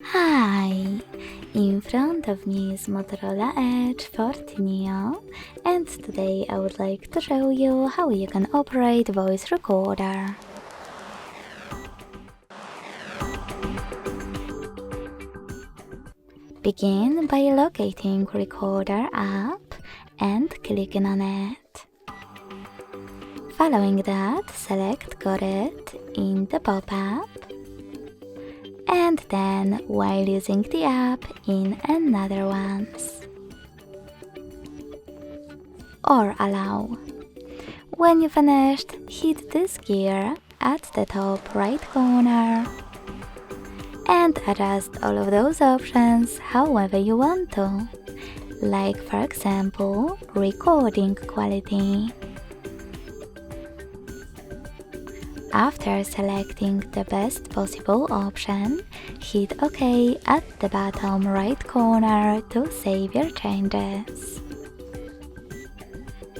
Hi! In front of me is Motorola Edge 40 Neo, and today I would like to show you how you can operate voice recorder. Begin by locating Recorder app and clicking on it. Following that, select Got It in the pop-up, and then, while using the app, in another ones. Or allow. When you finished, hit this gear at the top right corner and adjust all of those options however you want to, like for example, recording quality. After selecting the best possible option, hit OK at the bottom right corner to save your changes.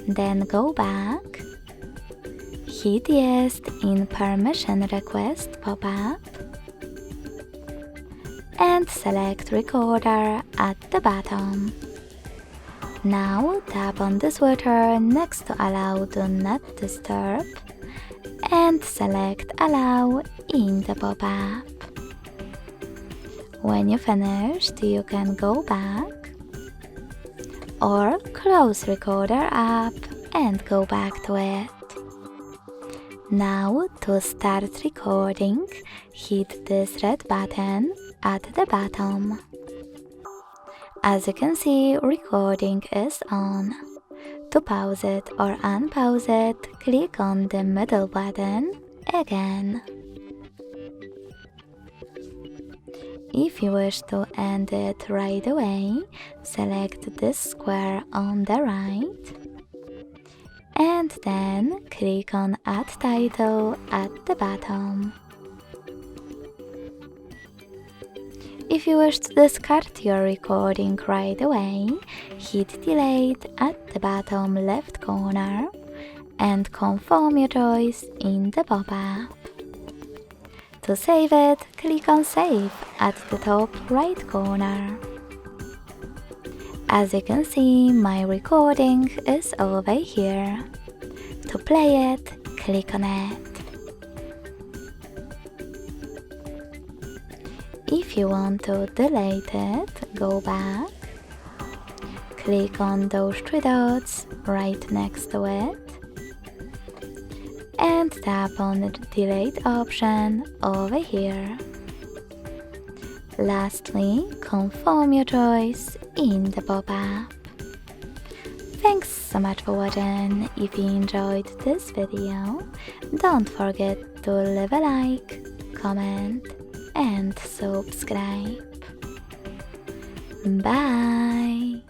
Then go back, hit Yes in Permission Request pop-up, and select Recorder at the bottom. Now tap on the switcher next to Allow Do Not Disturb and select Allow in the pop-up. When you finished, you can go back or close Recorder app and go back to it. Now to start recording, hit this red button at the bottom. As you can see, recording is on. To pause it or unpause it, click on the middle button again. If you wish to end it right away, select this square on the right and then click on Add Title at the bottom. If you wish to discard your recording right away, hit Delete at the bottom left corner and confirm your choice in the pop-up. To save it, click on Save at the top right corner. As you can see, my recording is over here. To play it, click on it. If you want to delete it, go back, click on those three dots right next to it, and tap on the delete option over here. Lastly, confirm your choice in the pop-up. Thanks so much for watching. If you enjoyed this video, don't forget to leave a like, comment, and subscribe. Bye!